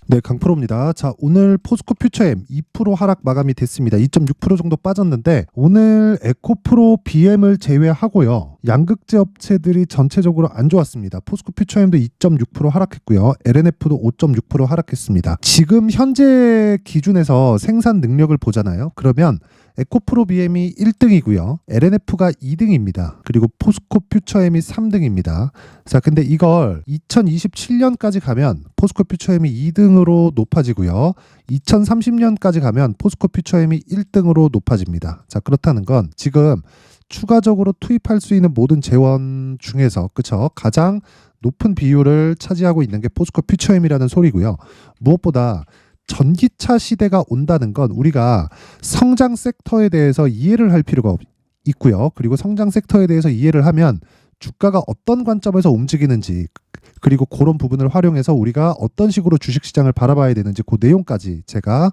네, 강프로입니다. 자, 오늘 포스코 퓨처엠 2% 하락 마감이 됐습니다. 2.6% 정도 빠졌는데 오늘 에코프로 BM을 제외하고요. 양극재 업체들이 전체적으로 안 좋았습니다. 포스코 퓨처엠도 2.6% 하락했고요. LNF도 5.6% 하락했습니다. 지금 현재 기준에서 생산 능력을 보잖아요. 그러면 에코프로 BM이 1등이고요. LNF가 2등입니다. 그리고 포스코 퓨처엠이 3등입니다. 자, 근데 이걸 2027년까지 가면 포스코 퓨처엠이 2등으로 높아지고요. 2030년까지 가면 포스코 퓨처엠이 1등으로 높아집니다. 자, 그렇다는 건 지금 추가적으로 투입할 수 있는 모든 재원 중에서 그쵸? 가장 높은 비율을 차지하고 있는 게 포스코 퓨처엠이라는 소리고요. 무엇보다 전기차 시대가 온다는 건 우리가 성장 섹터에 대해서 이해를 할 필요가 있고요. 그리고 성장 섹터에 대해서 이해를 하면 주가가 어떤 관점에서 움직이는지 그리고 그런 부분을 활용해서 우리가 어떤 식으로 주식시장을 바라봐야 되는지 그 내용까지 제가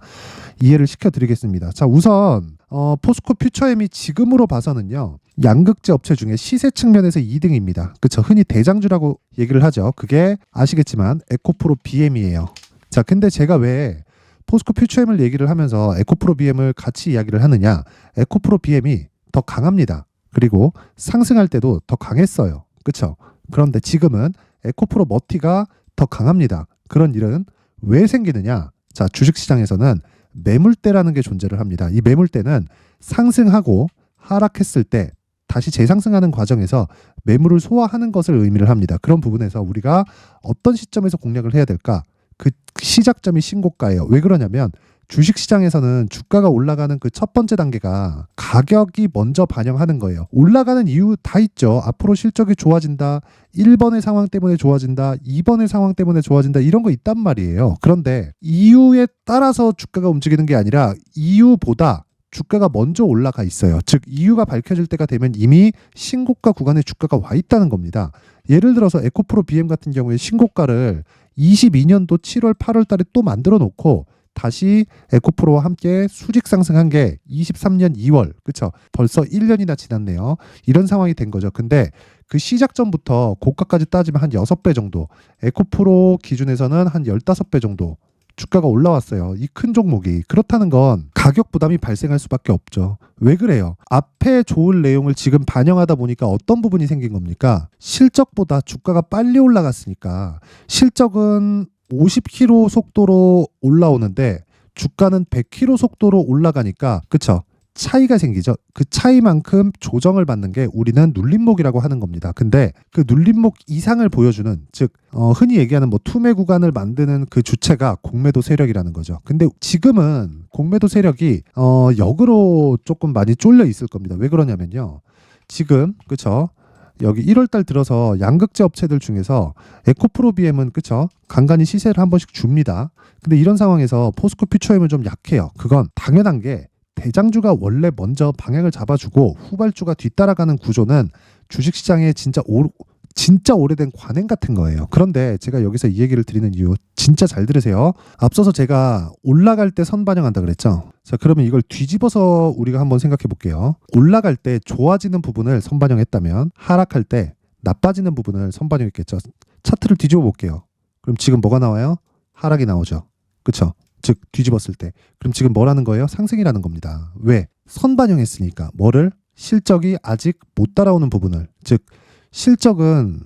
이해를 시켜드리겠습니다. 자, 우선 포스코 퓨처엠이 지금으로 봐서는요. 양극재 업체 중에 시세 측면에서 2등입니다. 그쵸? 흔히 대장주라고 얘기를 하죠. 그게 아시겠지만 에코프로 BM이에요. 자, 근데 제가 왜 포스코 퓨처엠을 얘기를 하면서 에코프로 BM을 같이 이야기를 하느냐? 에코프로 BM이 더 강합니다. 그리고 상승할 때도 더 강했어요. 그렇죠? 그런데 지금은 에코프로 머티가 더 강합니다. 그런 일은 왜 생기느냐? 자, 주식시장에서는 매물대라는 게 존재를 합니다. 이 매물대는 상승하고 하락했을 때 다시 재상승하는 과정에서 매물을 소화하는 것을 의미를 합니다. 그런 부분에서 우리가 어떤 시점에서 공략을 해야 될까? 그 시작점이 신고가예요. 왜 그러냐면 주식시장에서는 주가가 올라가는 그 첫 번째 단계가 가격이 먼저 반영하는 거예요. 올라가는 이유 다 있죠. 앞으로 실적이 좋아진다. 1번의 상황 때문에 좋아진다. 2번의 상황 때문에 좋아진다. 이런 거 있단 말이에요. 그런데 이유에 따라서 주가가 움직이는 게 아니라 이유보다 주가가 먼저 올라가 있어요. 즉 이유가 밝혀질 때가 되면 이미 신고가 구간에 주가가 와 있다는 겁니다. 예를 들어서 에코프로 BM 같은 경우에 신고가를 22년도 7월, 8월 달에 또 만들어 놓고 다시 에코프로와 함께 수직 상승한 게 23년 2월. 그쵸? 벌써 1년이나 지났네요. 이런 상황이 된 거죠. 근데 그 시작점부터 고가까지 따지면 한 6배 정도, 에코프로 기준에서는 한 15배 정도 주가가 올라왔어요. 이 큰 종목이. 그렇다는 건 가격 부담이 발생할 수밖에 없죠. 왜 그래요? 앞에 좋은 내용을 지금 반영하다 보니까 어떤 부분이 생긴 겁니까? 실적보다 주가가 빨리 올라갔으니까 실적은 50km 속도로 올라오는데 주가는 100km 속도로 올라가니까 그쵸? 차이가 생기죠. 그 차이만큼 조정을 받는 게 우리는 눌림목이라고 하는 겁니다. 근데 그 눌림목 이상을 보여주는 즉 흔히 얘기하는 뭐 투매 구간을 만드는 그 주체가 공매도 세력이라는 거죠. 근데 지금은 공매도 세력이 역으로 조금 많이 쫄려 있을 겁니다. 왜 그러냐면요. 지금 그쵸? 여기 1월 달 들어서 양극재 업체들 중에서 에코프로 BM은 그쵸? 간간히 시세를 한 번씩 줍니다. 근데 이런 상황에서 포스코 퓨처엠은 좀 약해요. 그건 당연한 게 대장주가 원래 먼저 방향을 잡아주고 후발주가 뒤따라가는 구조는 주식시장에 진짜 오래된 관행 같은 거예요. 그런데 제가 여기서 이 얘기를 드리는 이유 진짜 잘 들으세요. 앞서서 제가 올라갈 때 선반영한다 그랬죠. 자, 그러면 이걸 뒤집어서 우리가 한번 생각해 볼게요. 올라갈 때 좋아지는 부분을 선반영했다면 하락할 때 나빠지는 부분을 선반영했겠죠. 차트를 뒤집어 볼게요. 그럼 지금 뭐가 나와요? 하락이 나오죠. 그렇죠? 즉 뒤집었을 때. 그럼 지금 뭐라는 거예요? 상승이라는 겁니다. 왜? 선반영했으니까. 뭐를? 실적이 아직 못 따라오는 부분을. 즉 실적은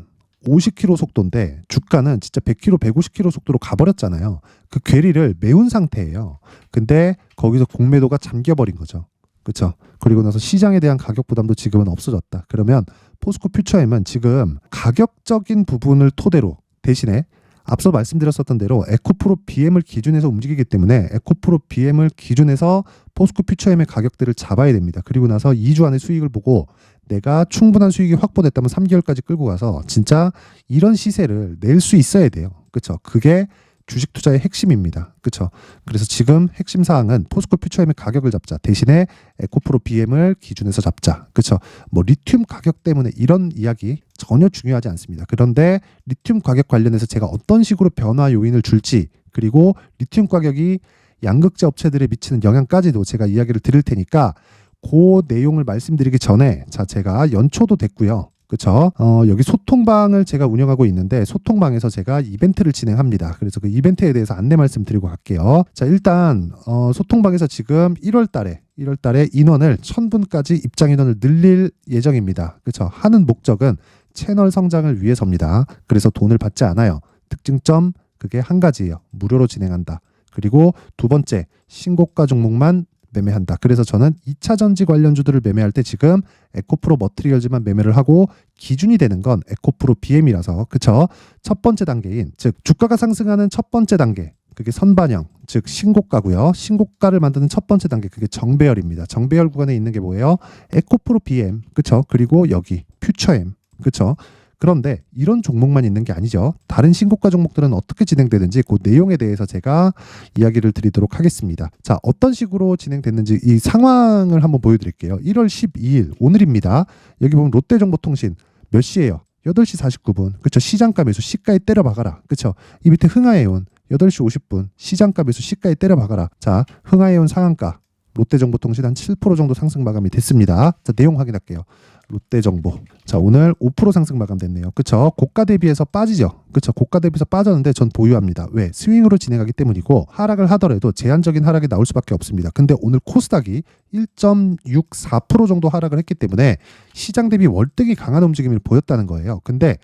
50km 속도인데 주가는 진짜 100km, 150km 속도로 가버렸잖아요. 그 괴리를 메운 상태예요. 근데 거기서 공매도가 잠겨버린 거죠. 그렇죠? 그리고 나서 시장에 대한 가격 부담도 지금은 없어졌다. 그러면 포스코 퓨처엠은 지금 가격적인 부분을 토대로 대신에 앞서 말씀드렸었던 대로 에코프로 BM을 기준해서 움직이기 때문에 에코프로 BM을 기준해서 포스코 퓨처엠의 가격들을 잡아야 됩니다. 그리고 나서 2주 안에 수익을 보고 내가 충분한 수익이 확보됐다면 3개월까지 끌고 가서 진짜 이런 시세를 낼 수 있어야 돼요. 그렇죠? 그게 주식 투자의 핵심입니다. 그렇죠? 그래서 지금 핵심 사항은 포스코 퓨처엠의 가격을 잡자. 대신에 에코프로 BM을 기준해서 잡자. 그렇죠? 뭐 리튬 가격 때문에 이런 이야기 전혀 중요하지 않습니다. 그런데 리튬 가격 관련해서 제가 어떤 식으로 변화 요인을 줄지 그리고 리튬 가격이 양극재 업체들에 미치는 영향까지도 제가 이야기를 드릴 테니까 그 내용을 말씀드리기 전에 자 제가 연초도 됐고요. 그쵸? 여기 소통방을 제가 운영하고 있는데 소통방에서 제가 이벤트를 진행합니다. 그래서 그 이벤트에 대해서 안내 말씀드리고 갈게요. 자, 일단 소통방에서 지금 1월 달에 인원을 1000분까지 입장 인원을 늘릴 예정입니다. 그쵸? 하는 목적은 채널 성장을 위해서입니다. 그래서 돈을 받지 않아요. 특징점 그게 한 가지예요. 무료로 진행한다. 그리고 두 번째, 신고가 종목만 매매한다. 그래서 저는 2차 전지 관련주들을 매매할 때 지금 에코프로 머티리얼즈만 매매를 하고 기준이 되는 건 에코프로 BM이라서 그쵸? 첫 번째 단계인 즉 주가가 상승하는 첫 번째 단계 그게 선반영 즉 신고가고요. 신고가를 만드는 첫 번째 단계 그게 정배열입니다. 정배열 구간에 있는 게 뭐예요? 에코프로 BM 그쵸? 그리고 여기 퓨처엠 그쵸? 그런데 이런 종목만 있는 게 아니죠. 다른 신고가 종목들은 어떻게 진행되는지 그 내용에 대해서 제가 이야기를 드리도록 하겠습니다. 자, 어떤 식으로 진행됐는지 이 상황을 한번 보여드릴게요. 1월 12일 오늘입니다. 여기 보면 롯데정보통신 몇 시예요? 8시 49분. 그쵸? 시장가 매수 시가에 때려 박아라. 그쵸? 이 밑에 흥하해온 8시 50분 시장가 매수 시가에 때려 박아라. 자, 흥하해온 상한가 롯데정보통신 한 7% 정도 상승 마감이 됐습니다. 자, 내용 확인할게요. 롯데정보. 자, 오늘 5% 상승 마감됐네요. 그쵸? 고가 대비해서 빠지죠. 그쵸? 고가 대비해서 빠졌는데 전 보유합니다. 왜? 스윙으로 진행하기 때문이고 하락을 하더라도 제한적인 하락이 나올 수밖에 없습니다. 근데 오늘 코스닥이 1.64% 정도 하락을 했기 때문에 시장 대비 월등히 강한 움직임을 보였다는 거예요. 근데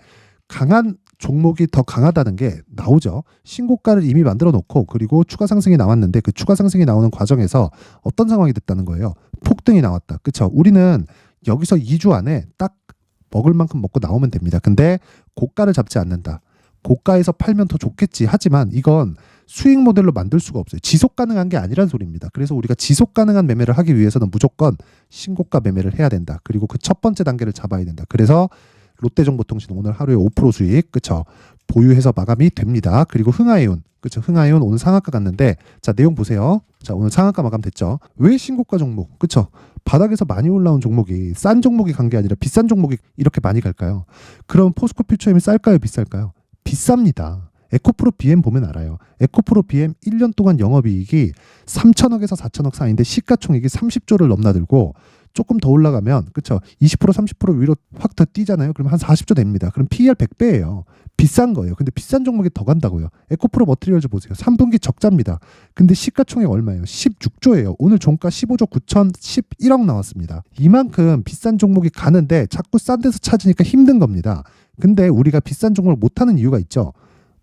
강한 종목이 더 강하다는 게 나오죠. 신고가를 이미 만들어 놓고 그리고 추가 상승이 나왔는데 그 추가 상승이 나오는 과정에서 어떤 상황이 됐다는 거예요. 폭등이 나왔다. 그쵸? 우리는 여기서 2주 안에 딱 먹을 만큼 먹고 나오면 됩니다. 근데 고가를 잡지 않는다. 고가에서 팔면 더 좋겠지. 하지만 이건 수익 모델로 만들 수가 없어요. 지속 가능한 게 아니란 소리입니다. 그래서 우리가 지속 가능한 매매를 하기 위해서는 무조건 신고가 매매를 해야 된다. 그리고 그 첫 번째 단계를 잡아야 된다. 그래서 롯데정보통신 오늘 하루에 5% 수익, 그쵸? 보유해서 마감이 됩니다. 그리고 흥하이온, 그쵸? 흥하이온 오늘 상한가 갔는데, 자, 내용 보세요. 자, 오늘 상한가 마감 됐죠? 왜 신고가 종목, 그쵸? 바닥에서 많이 올라온 종목이 싼 종목이 간 게 아니라 비싼 종목이 이렇게 많이 갈까요? 그럼 포스코 퓨처엠이 쌀까요? 비쌀까요? 비쌉니다. 에코프로 BM 보면 알아요. 에코프로 BM 1년 동안 영업이익이 3천억에서 4천억 사이인데 시가총액이 30조를 넘나들고 조금 더 올라가면 그쵸 20% 30% 위로 확 더 뛰잖아요. 그럼 한 40조 됩니다. 그럼 PER 100배예요. 비싼 거예요. 근데 비싼 종목이 더 간다고요. 에코프로 머티리얼즈 보세요. 3분기 적자입니다. 근데 시가총액 얼마예요? 16조예요. 오늘 종가 15조 9천 11억 나왔습니다. 이만큼 비싼 종목이 가는데 자꾸 싼 데서 찾으니까 힘든 겁니다. 근데 우리가 비싼 종목을 못하는 이유가 있죠.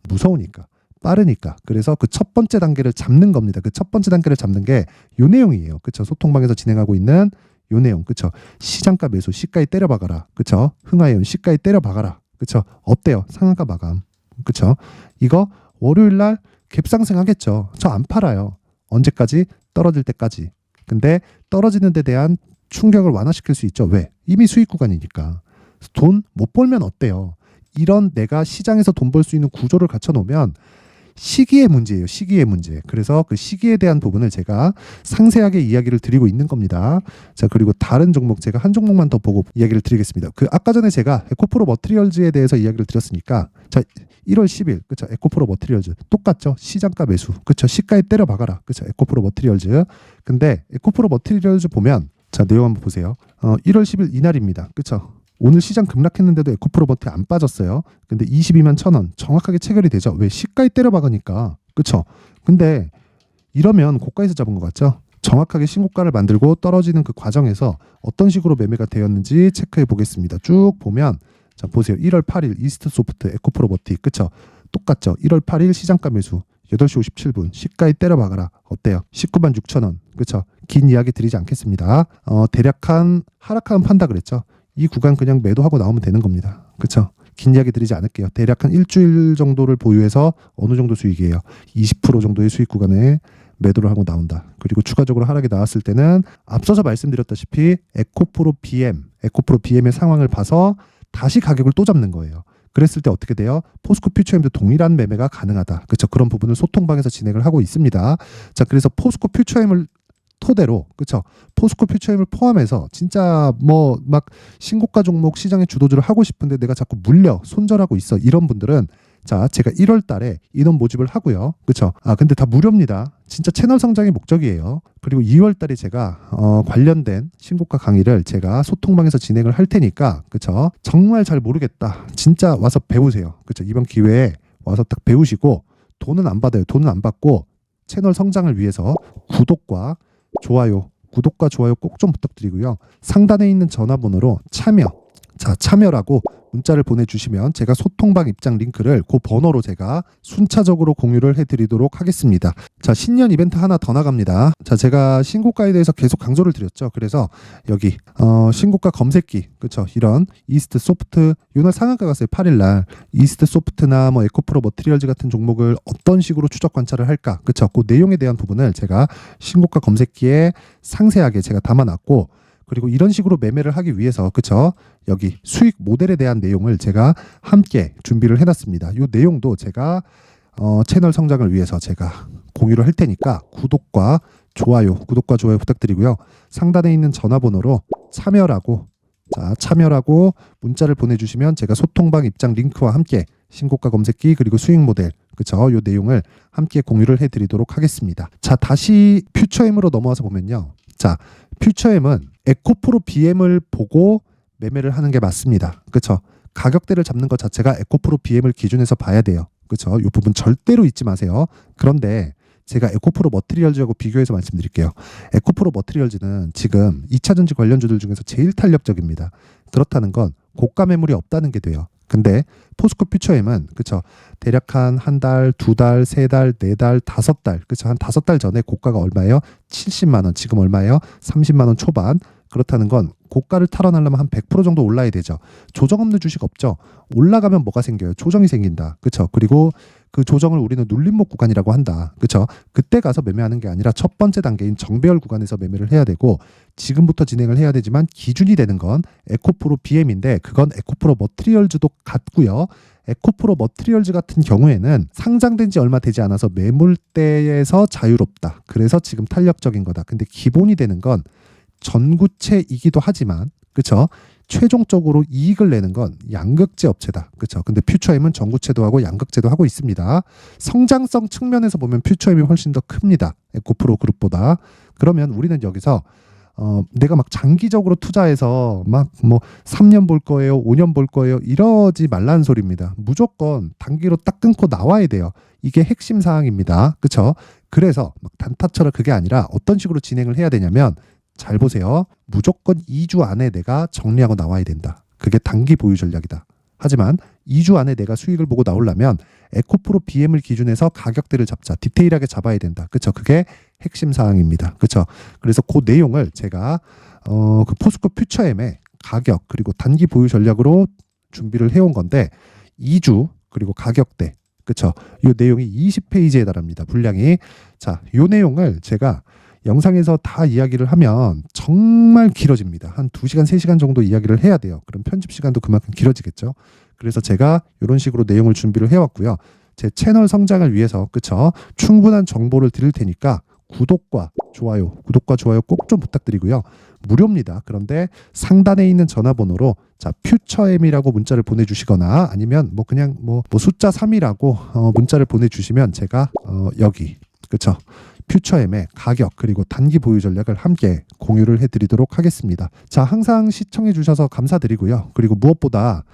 무서우니까. 빠르니까. 그래서 그 첫 번째 단계를 잡는 겁니다. 그 첫 번째 단계를 잡는 게 요 내용이에요. 그쵸? 소통방에서 진행하고 있는 요 내용. 그쵸? 시장가 매수 시가에 때려 박아라. 그쵸? 흥하이온 시가에 때려 박아라. 그쵸? 어때요? 상한가 마감. 그쵸? 이거 월요일 날 갭상승 하겠죠. 저 안 팔아요. 언제까지? 떨어질 때까지. 근데 떨어지는 데 대한 충격을 완화시킬 수 있죠. 왜? 이미 수익 구간이니까. 돈 못 벌면 어때요? 이런 내가 시장에서 돈 벌 수 있는 구조를 갖춰 놓으면 시기의 문제예요. 시기의 문제. 그래서 그 시기에 대한 부분을 제가 상세하게 이야기를 드리고 있는 겁니다. 자, 그리고 다른 종목 제가 한 종목만 더 보고 이야기를 드리겠습니다. 그 아까 전에 제가 에코프로 머티리얼즈에 대해서 이야기를 드렸으니까 자, 1월 10일 그쵸? 에코프로 머티리얼즈 똑같죠? 시장가 매수. 그쵸? 시가에 때려 박아라. 그쵸? 에코프로 머티리얼즈. 근데 에코프로 머티리얼즈 보면 자, 내용 한번 보세요. 1월 10일 이날입니다. 그쵸? 오늘 시장 급락했는데도 에코프로 머티 안 빠졌어요. 근데 22만 1,000원 정확하게 체결이 되죠. 왜? 시가에 때려 박으니까. 그쵸? 근데 이러면 고가에서 잡은 것 같죠? 정확하게 신고가를 만들고 떨어지는 그 과정에서 어떤 식으로 매매가 되었는지 체크해 보겠습니다. 쭉 보면 자, 보세요. 1월 8일 이스트소프트 에코프로 머티. 그쵸? 똑같죠? 1월 8일 시장가 매수 8시 57분 시가에 때려 박아라. 어때요? 19만 6천원. 그쵸? 긴 이야기 드리지 않겠습니다. 대략 한 하락한 판다 그랬죠? 이 구간 그냥 매도하고 나오면 되는 겁니다. 그쵸? 긴 이야기 드리지 않을게요. 대략 한 일주일 정도를 보유해서 어느 정도 수익이에요? 20% 정도의 수익 구간에 매도를 하고 나온다. 그리고 추가적으로 하락이 나왔을 때는 앞서서 말씀드렸다시피 에코프로 BM의 상황을 봐서 다시 가격을 또 잡는 거예요. 그랬을 때 어떻게 돼요? 포스코 퓨처엠도 동일한 매매가 가능하다. 그렇죠? 그런 부분을 소통방에서 진행을 하고 있습니다. 자, 그래서 포스코 퓨처엠을 토대로 그쵸 포스코 퓨처엠을 포함해서 진짜 뭐 막 신고가 종목 시장의 주도주를 하고 싶은데 내가 자꾸 물려 손절하고 있어 이런 분들은 자, 제가 1월 달에 인원 모집을 하고요. 그쵸? 근데 다 무료입니다. 진짜 채널 성장이 목적이에요. 그리고 2월 달에 제가 관련된 신고가 강의를 제가 소통방에서 진행을 할 테니까, 그쵸? 정말 잘 모르겠다. 진짜 와서 배우세요. 그쵸? 이번 기회에 와서 딱 배우시고, 돈은 안 받아요. 돈은 안 받고 채널 성장을 위해서 구독과 좋아요 꼭 좀 부탁드리고요. 상단에 있는 전화번호로 참여라고 문자를 보내주시면 제가 소통방 입장 링크를 그 번호로 제가 순차적으로 공유를 해드리도록 하겠습니다. 자, 신년 이벤트 하나 더 나갑니다. 자, 제가 신고가에 대해서 계속 강조를 드렸죠. 그래서 여기 신고가 검색기, 그쵸? 이런 이스트 소프트, 요날 상한가 갔어요. 8일날 이스트 소프트나 뭐 에코프로 머티리얼즈 같은 종목을 어떤 식으로 추적 관찰을 할까, 그쵸? 그 내용에 대한 부분을 제가 신고가 검색기에 상세하게 제가 담아놨고, 그리고 이런 식으로 매매를 하기 위해서, 그쵸? 여기 수익 모델에 대한 내용을 제가 함께 준비를 해놨습니다. 이 내용도 제가 채널 성장을 위해서 제가 공유를 할 테니까 구독과 좋아요 부탁드리고요. 상단에 있는 전화번호로 참여라고 문자를 보내주시면 제가 소통방 입장 링크와 함께 신고가 검색기 그리고 수익 모델, 그쵸? 이 내용을 함께 공유를 해드리도록 하겠습니다. 자, 다시 퓨처엠으로 넘어와서 보면요. 자, 퓨처엠은 에코프로 BM을 보고 매매를 하는 게 맞습니다. 그쵸? 가격대를 잡는 것 자체가 에코프로 BM을 기준에서 봐야 돼요. 그쵸? 이 부분 절대로 잊지 마세요. 그런데 제가 에코프로 머티리얼즈하고 비교해서 말씀드릴게요. 에코프로 머티리얼즈는 지금 2차전지 관련주들 중에서 제일 탄력적입니다. 그렇다는 건 고가 매물이 없다는 게 돼요. 근데 포스코 퓨처엠은, 그쵸? 대략 한 달, 2달, 3달, 4달, 5달, 그쵸? 한 5달 전에 고가가 얼마예요? 70만 원. 지금 얼마예요? 30만 원 초반. 그렇다는 건 고가를 탈환하려면 한 100% 정도 올라야 되죠. 조정 없는 주식 없죠. 올라가면 뭐가 생겨요? 조정이 생긴다. 그쵸? 그리고 그 조정을 우리는 눌림목 구간이라고 한다. 그쵸? 그때 가서 매매하는 게 아니라 첫 번째 단계인 정배열 구간에서 매매를 해야 되고, 지금부터 진행을 해야 되지만 기준이 되는 건 에코프로 BM인데, 그건 에코프로 머티리얼즈도 같고요. 에코프로 머티리얼즈 같은 경우에는 상장된 지 얼마 되지 않아서 매물대에서 자유롭다. 그래서 지금 탄력적인 거다. 근데 기본이 되는 건 전구체이기도 하지만, 그쵸? 최종적으로 이익을 내는 건 양극재 업체다. 그쵸? 근데 퓨처엠은 전구체도 하고 양극재도 하고 있습니다. 성장성 측면에서 보면 퓨처엠이 훨씬 더 큽니다. 에코프로 그룹보다. 그러면 우리는 여기서 내가 막 장기적으로 투자해서 막 뭐 3년 볼 거예요, 5년 볼 거예요, 이러지 말라는 소리입니다. 무조건 단기로 딱 끊고 나와야 돼요. 이게 핵심 사항입니다. 그쵸? 그래서 막 단타처럼 그게 아니라 어떤 식으로 진행을 해야 되냐면, 잘 보세요. 무조건 2주 안에 내가 정리하고 나와야 된다. 그게 단기 보유 전략이다. 하지만 2주 안에 내가 수익을 보고 나오려면 에코프로 BM을 기준해서 가격대를 잡자. 디테일하게 잡아야 된다. 그쵸? 그게 핵심 사항입니다. 그쵸? 그래서 그 내용을 제가 그 포스코 퓨처엠의 가격 그리고 단기 보유 전략으로 준비를 해온 건데, 2주 그리고 가격대, 그쵸? 이 내용이 20페이지에 달합니다. 분량이. 자, 이 내용을 제가 영상에서 다 이야기를 하면 정말 길어집니다. 한 2시간, 3시간 정도 이야기를 해야 돼요. 그럼 편집 시간도 그만큼 길어지겠죠. 그래서 제가 이런 식으로 내용을 준비를 해왔고요. 제 채널 성장을 위해서, 그쵸? 충분한 정보를 드릴 테니까 구독과 좋아요 꼭 좀 부탁드리고요. 무료입니다. 그런데 상단에 있는 전화번호로 퓨처엠이라고 문자를 보내주시거나 아니면 뭐 그냥 뭐 숫자 3이라고 문자를 보내주시면 제가 여기, 그쵸? 퓨처엠의 가격 그리고 단기 보유 전략을 함께 공유를 해드리도록 하겠습니다. 자, 항상 시청해 주셔서 감사드리고요. 그리고 무엇보다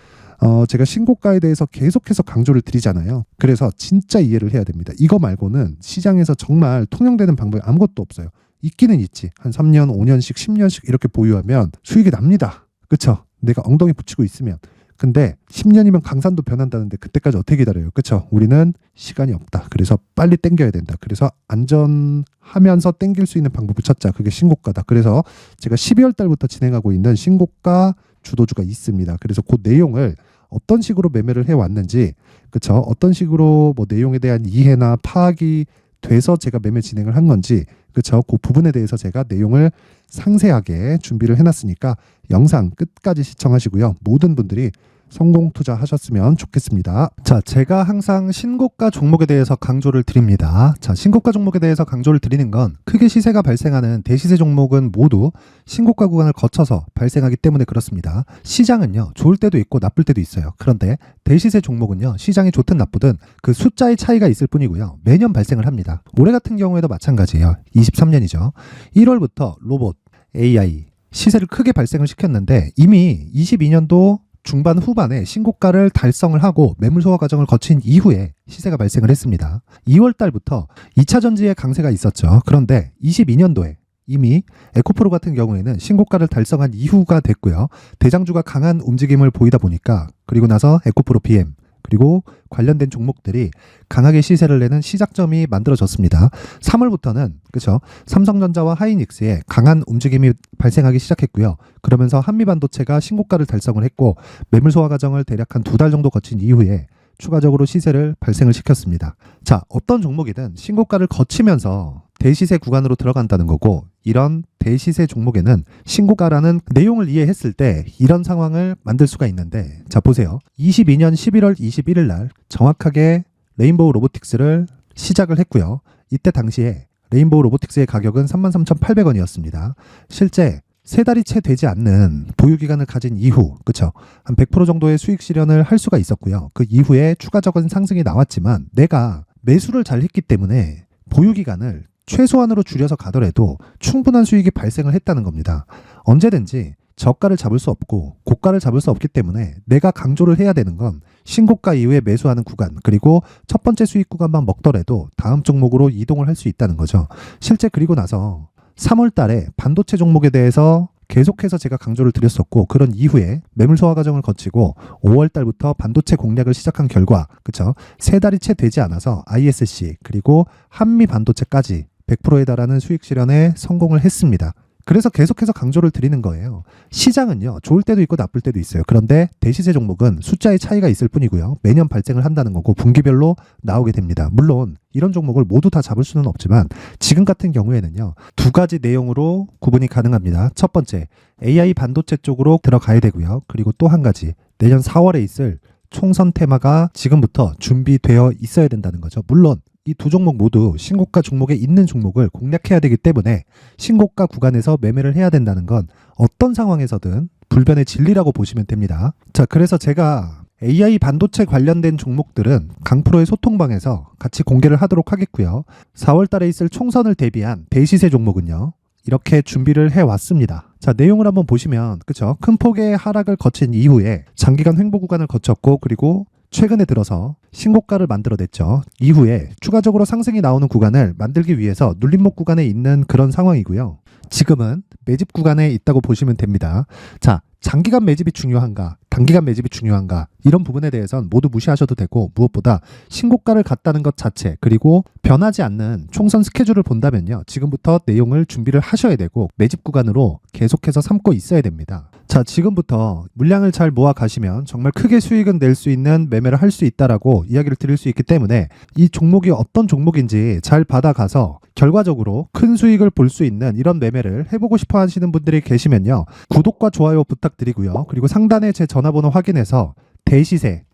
제가 신고가에 대해서 계속해서 강조를 드리잖아요. 그래서 진짜 이해를 해야 됩니다. 이거 말고는 시장에서 정말 통용되는 방법이 아무것도 없어요. 있기는 있지. 한 3년, 5년씩, 10년씩 이렇게 보유하면 수익이 납니다. 그쵸? 내가 엉덩이 붙이고 있으면. 근데 10년이면 강산도 변한다는데 그때까지 어떻게 기다려요? 그쵸? 우리는 시간이 없다. 그래서 빨리 땡겨야 된다. 그래서 안전하면서 땡길 수 있는 방법을 찾자. 그게 신고가다. 그래서 제가 12월 달부터 진행하고 있는 신고가 주도주가 있습니다. 그래서 그 내용을 어떤 식으로 매매를 해왔는지, 그쵸? 어떤 식으로 뭐 내용에 대한 이해나 파악이 돼서 제가 매매 진행을 한 건지, 그쵸? 그 부분에 대해서 제가 내용을 상세하게 준비를 해놨으니까 영상 끝까지 시청하시고요. 모든 분들이 성공 투자하셨으면 좋겠습니다. 자, 제가 항상 신고가 종목에 대해서 강조를 드립니다. 자, 신고가 종목에 대해서 강조를 드리는 건 크게 시세가 발생하는 대시세 종목은 모두 신고가 구간을 거쳐서 발생하기 때문에 그렇습니다. 시장은요, 좋을 때도 있고 나쁠 때도 있어요. 그런데 대시세 종목은요, 시장이 좋든 나쁘든 그 숫자의 차이가 있을 뿐이고요. 매년 발생을 합니다. 올해 같은 경우에도 마찬가지예요. 23년이죠. 1월부터 로봇, AI, 시세를 크게 발생을 시켰는데 이미 22년도 중반 후반에 신고가를 달성을 하고 매물 소화 과정을 거친 이후에 시세가 발생을 했습니다. 2월 달부터 2차 전지의 강세가 있었죠. 그런데 22년도에 이미 에코프로 같은 경우에는 신고가를 달성한 이후가 됐고요. 대장주가 강한 움직임을 보이다 보니까 그리고 나서 에코프로 BM 그리고 관련된 종목들이 강하게 시세를 내는 시작점이 만들어졌습니다. 3월부터는 그렇죠. 삼성전자와 하이닉스의 강한 움직임이 발생하기 시작했고요. 그러면서 한미반도체가 신고가를 달성을 했고 매물 소화 과정을 대략 한 2달 정도 거친 이후에 추가적으로 시세를 발생을 시켰습니다. 자, 어떤 종목이든 신고가를 거치면서 대시세 구간으로 들어간다는 거고 이런 대시세 종목에는 신고가라는 내용을 이해했을 때 이런 상황을 만들 수가 있는데 자, 보세요. 22년 11월 21일 날 정확하게 레인보우 로보틱스를 시작을 했고요. 이때 당시에 레인보우 로보틱스의 가격은 33,800원이었습니다. 실제 3달이 채 되지 않는 보유기간을 가진 이후, 그쵸? 한 100% 정도의 수익 실현을 할 수가 있었고요. 그 이후에 추가적인 상승이 나왔지만 내가 매수를 잘 했기 때문에 보유기간을 최소한으로 줄여서 가더라도 충분한 수익이 발생을 했다는 겁니다. 언제든지 저가를 잡을 수 없고 고가를 잡을 수 없기 때문에 내가 강조를 해야 되는 건 신고가 이후에 매수하는 구간 그리고 첫 번째 수익 구간만 먹더라도 다음 종목으로 이동을 할 수 있다는 거죠. 실제 그리고 나서 3월 달에 반도체 종목에 대해서 계속해서 제가 강조를 드렸었고 그런 이후에 매물 소화 과정을 거치고 5월 달부터 반도체 공략을 시작한 결과 그쵸? 3달이 채 되지 않아서 ISC 그리고 한미 반도체까지 100%에 달하는 수익 실현에 성공을 했습니다. 그래서 계속해서 강조를 드리는 거예요. 시장은요, 좋을 때도 있고 나쁠 때도 있어요. 그런데 대시세 종목은 숫자의 차이가 있을 뿐이고요. 매년 발생을 한다는 거고 분기별로 나오게 됩니다. 물론 이런 종목을 모두 다 잡을 수는 없지만 지금 같은 경우에는요, 2가지 내용으로 구분이 가능합니다. 첫 번째, AI 반도체 쪽으로 들어가야 되고요. 그리고 또 한 가지, 내년 4월에 있을 총선 테마가 지금부터 준비되어 있어야 된다는 거죠. 물론 이 두 종목 모두 신고가 종목에 있는 종목을 공략해야 되기 때문에 신고가 구간에서 매매를 해야 된다는 건 어떤 상황에서든 불변의 진리라고 보시면 됩니다. 자, 그래서 제가 AI 반도체 관련된 종목들은 강프로의 소통방에서 같이 공개를 하도록 하겠고요. 4월 달에 있을 총선을 대비한 대시세 종목은요, 이렇게 준비를 해왔습니다. 자, 내용을 한번 보시면 그쵸? 큰 폭의 하락을 거친 이후에 장기간 횡보 구간을 거쳤고 그리고 최근에 들어서 신고가를 만들어냈죠. 이후에 추가적으로 상승이 나오는 구간을 만들기 위해서 눌림목 구간에 있는 그런 상황이고요. 지금은 매집 구간에 있다고 보시면 됩니다. 자, 장기간 매집이 중요한가, 단기간 매집이 중요한가 이런 부분에 대해서는 모두 무시하셔도 되고 무엇보다 신고가를 갔다는 것 자체 그리고 변하지 않는 총선 스케줄을 본다면요. 지금부터 내용을 준비를 하셔야 되고 매집 구간으로 계속해서 삼고 있어야 됩니다. 자, 지금부터 물량을 잘 모아 가시면 정말 크게 수익은 낼 수 있는 매매를 할 수 있다라고 이야기를 드릴 수 있기 때문에 이 종목이 어떤 종목인지 잘 받아가서 결과적으로 큰 수익을 볼 수 있는 이런 매매를 해보고 싶어 하시는 분들이 계시면요. 구독과 좋아요 부탁드리고요. 그리고 상단에 제 전화번호 확인해서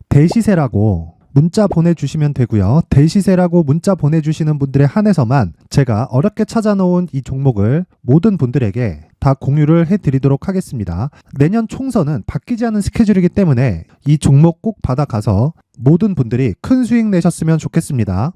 대시세라고 문자 보내주시면 되고요. 대시세라고 문자 보내주시는 분들에 한해서만 제가 어렵게 찾아놓은 이 종목을 모든 분들에게 다 공유를 해드리도록 하겠습니다. 내년 총선은 바뀌지 않은 스케줄이기 때문에 이 종목 꼭 받아가서 모든 분들이 큰 수익 내셨으면 좋겠습니다.